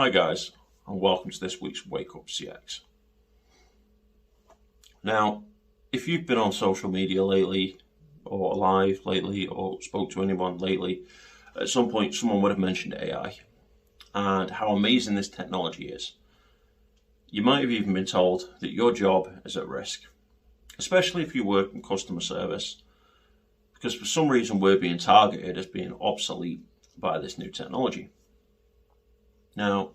Hi guys, and welcome to this week's Wake Up CX. Now, if you've been on social media lately, or live lately, or spoke to anyone lately, at some point someone would have mentioned AI and how amazing this technology is. You might have even been told that your job is at risk, especially if you work in customer service, because for some reason we're being targeted as being obsolete by this new technology. Now,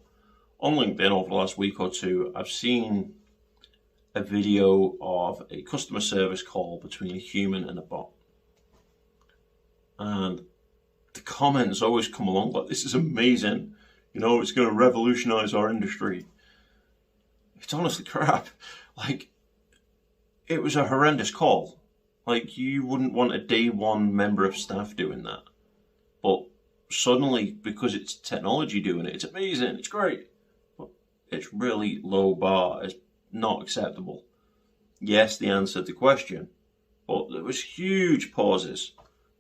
on LinkedIn over the last week or two, I've seen a video of a customer service call between a human and a bot. And the comments always come along like, this is amazing, it's going to revolutionize our industry. It's honestly crap. It was a horrendous call. You wouldn't want a day one member of staff doing that. But suddenly, because it's technology doing it, it's amazing, it's great. But it's really low bar, it's not acceptable. Yes, they answered the question, but there was huge pauses.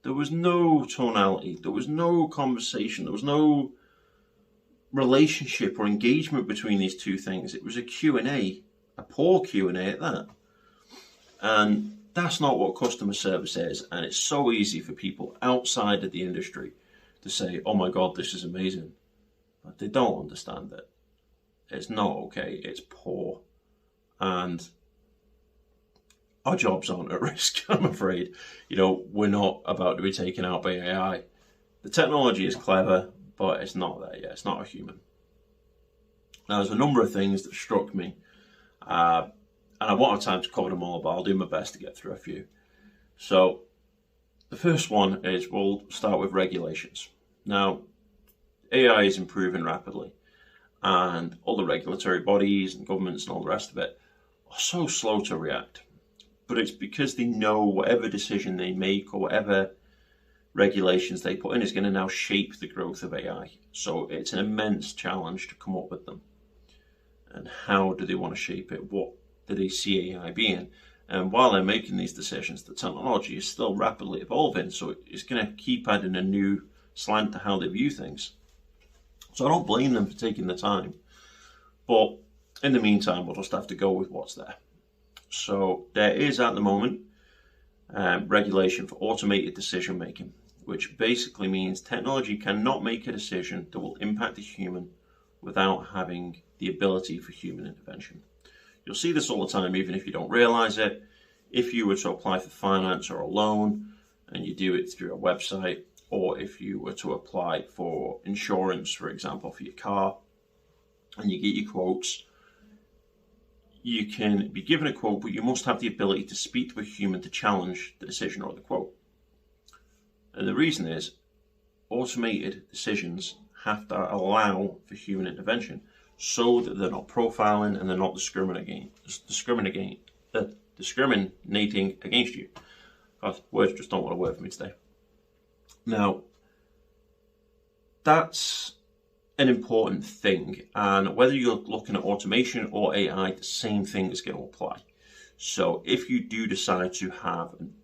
There was no tonality, there was no conversation, there was no relationship or engagement between these two things. It was a Q&A, a poor Q&A at that. And that's not what customer service is, and it's so easy for people outside of the industry to say, oh my God, this is amazing. But they don't understand it. It's not okay, it's poor. And our jobs aren't at risk, I'm afraid. We're not about to be taken out by AI. The technology is clever, but it's not there yet. It's not a human. Now, there's a number of things that struck me, and I won't have time to cover them all, but I'll do my best to get through a few. So, the first one is we'll start with regulations. Now, AI is improving rapidly, and all the regulatory bodies and governments and all the rest of it are so slow to react. But it's because they know whatever decision they make or whatever regulations they put in is going to now shape the growth of AI. So it's an immense challenge to come up with them. And how do they want to shape it? What do they see AI being? And while they're making these decisions, the technology is still rapidly evolving. So it's going to keep adding a new slant to how they view things. So I don't blame them for taking the time. But in the meantime, we'll just have to go with what's there. So there is at the moment regulation for automated decision making, which basically means technology cannot make a decision that will impact a human without having the ability for human intervention. You'll see this all the time, even if you don't realize it. If you were to apply for finance or a loan and you do it through a website, or if you were to apply for insurance, for example, for your car, and you get your quotes, you can be given a quote, but you must have the ability to speak to a human to challenge the decision or the quote. And the reason is, automated decisions have to allow for human intervention so that they're not profiling and they're not discriminating against you. God, words just don't want to work for me today. Now, that's an important thing, and whether you're looking at automation or AI, the same thing is going to apply. So if you do decide to have an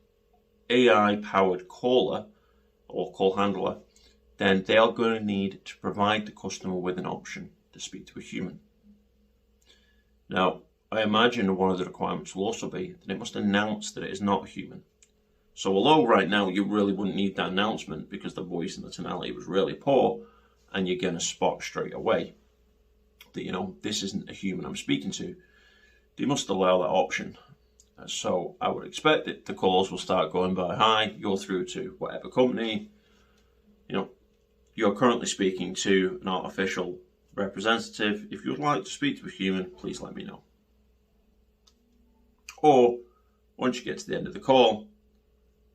AI-powered caller or call handler, then they are going to need to provide the customer with an option to speak to a human. Now, I imagine one of the requirements will also be that it must announce that it is not a human. So although right now you really wouldn't need that announcement because the voice and the tonality was really poor, and you're going to spot straight away that, this isn't a human I'm speaking to, they must allow that option. So I would expect that the calls will start going by, hi, you're through to whatever company, you're currently speaking to an artificial representative. If you would like to speak to a human, please let me know. Or once you get to the end of the call,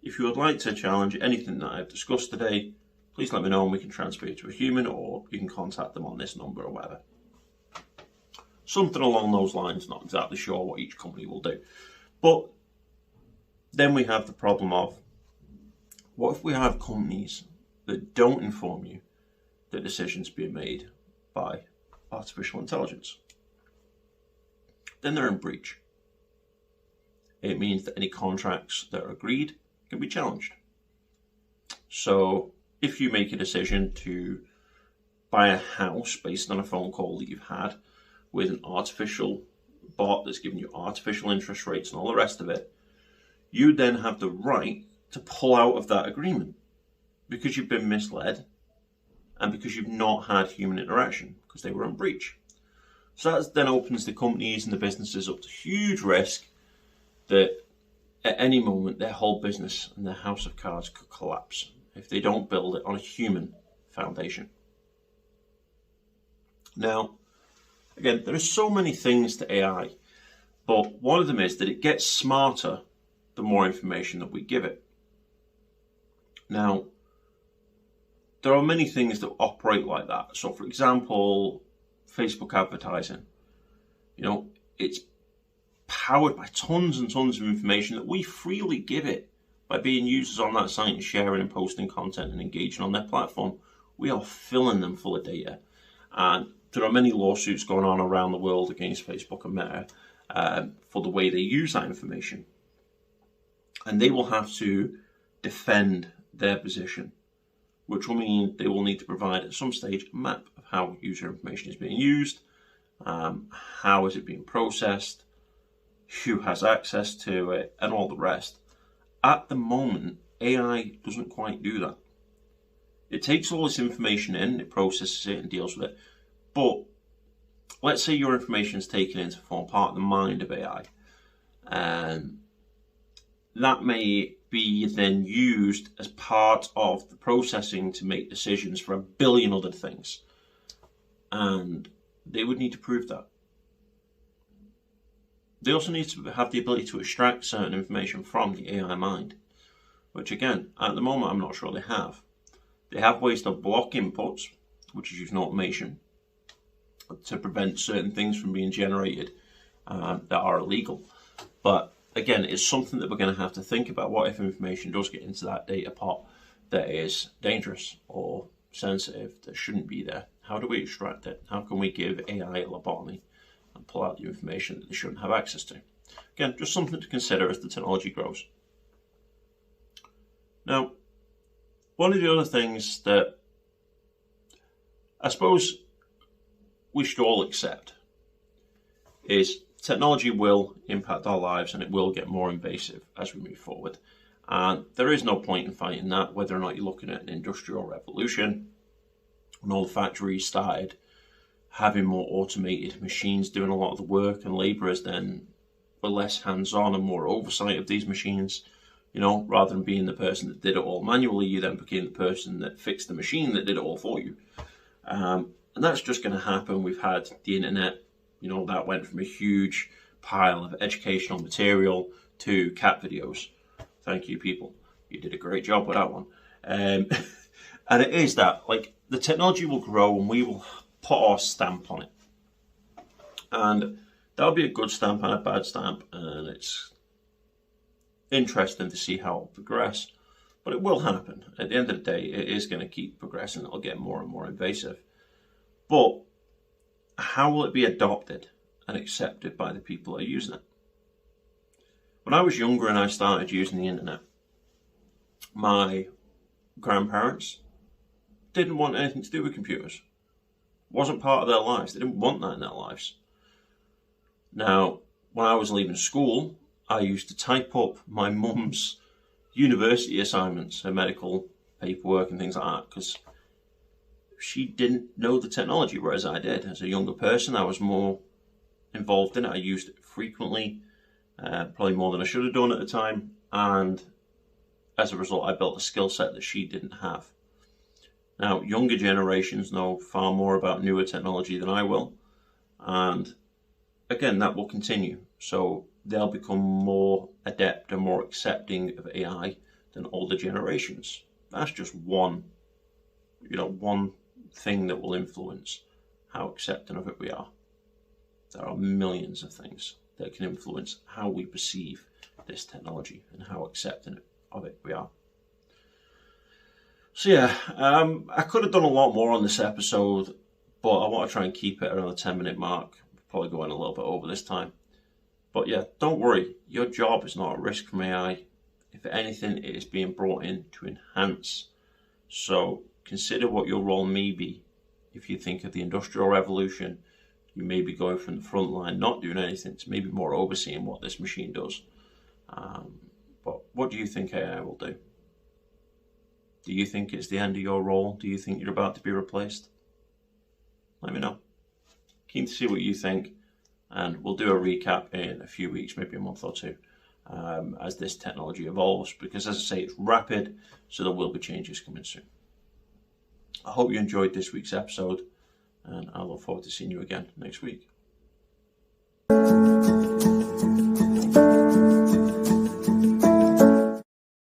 if you would like to challenge anything that I've discussed today, please let me know and we can transfer you to a human, or you can contact them on this number or whatever. Something along those lines, not exactly sure what each company will do. But then we have the problem of, what if we have companies that don't inform you that decisions being made by artificial intelligence? Then they're in breach. It means that any contracts that are agreed can be challenged. So if you make a decision to buy a house based on a phone call that you've had with an artificial bot that's giving you artificial interest rates and all the rest of it, you then have the right to pull out of that agreement because you've been misled and because you've not had human interaction because they were in breach. So that then opens the companies and the businesses up to huge risk that at any moment their whole business and their house of cards could collapse if they don't build it on a human foundation. Now, again, there are so many things to AI, but one of them is that it gets smarter the more information that we give it. Now, there are many things that operate like that. So, for example, Facebook advertising. It's powered by tons and tons of information that we freely give it by being users on that site and sharing and posting content and engaging on their platform. We are filling them full of data. And there are many lawsuits going on around the world against Facebook and Meta for the way they use that information. And they will have to defend their position, which will mean they will need to provide at some stage a map of how user information is being used, how is it being processed, who has access to it, and all the rest. At the moment, AI doesn't quite do that. It takes all this information in, it processes it and deals with it. But let's say your information is taken in to form part of the mind of AI. And that may be then used as part of the processing to make decisions for a billion other things. And they would need to prove that. They also need to have the ability to extract certain information from the AI mind, which again, at the moment, I'm not sure they have. They have ways to block inputs, which is using automation, to prevent certain things from being generated that are illegal. But again, it's something that we're going to have to think about. What if information does get into that data pot that is dangerous or sensitive, that shouldn't be there? How do we extract it? How can we give AI a lobotomy and pull out the information that they shouldn't have access to? Again, just something to consider as the technology grows. Now, one of the other things that I suppose we should all accept is technology will impact our lives and it will get more invasive as we move forward. And there is no point in fighting that, whether or not you're looking at an industrial revolution, when all the factories started having more automated machines doing a lot of the work, and labourers then were less hands-on and more oversight of these machines. Rather than being the person that did it all manually, you then became the person that fixed the machine that did it all for you. And that's just going to happen. We've had the internet, that went from a huge pile of educational material to cat videos. Thank you, people. You did a great job with that one. And it is that, the technology will grow and we will put our stamp on it. And that'll be a good stamp and a bad stamp. And it's interesting to see how it'll progress. But it will happen. At the end of the day, it is going to keep progressing. It'll get more and more invasive. But how will it be adopted and accepted by the people that are using it? When I was younger and I started using the internet, my grandparents didn't want anything to do with computers. It wasn't part of their lives. They didn't want that in their lives. Now, when I was leaving school, I used to type up my mum's university assignments, her medical paperwork and things like that, because she didn't know the technology, whereas I did. As a younger person, I was more involved in it. I used it frequently, probably more than I should have done at the time. And as a result, I built a skill set that she didn't have. Now, younger generations know far more about newer technology than I will. And again, that will continue. So they'll become more adept and more accepting of AI than older generations. That's just one thing that will influence how accepting of it we are. There are millions of things that can influence how we perceive this technology and how accepting of it we are. So yeah, I could have done a lot more on this episode, but I want to try and keep it around the 10-minute mark. Probably going a little bit over this time. But yeah, don't worry, your job is not at risk from AI. If anything, it is being brought in to enhance. So consider what your role may be If you think of the Industrial Revolution, you may be going from the front line, not doing anything, to maybe more overseeing what this machine does. But what do you think AI will do? Do you think it's the end of your role? Do you think you're about to be replaced? Let me know. Keen to see what you think, and we'll do a recap in a few weeks, maybe a month or two, as this technology evolves, because as I say, it's rapid, so there will be changes coming soon. I hope you enjoyed this week's episode, and I look forward to seeing you again next week.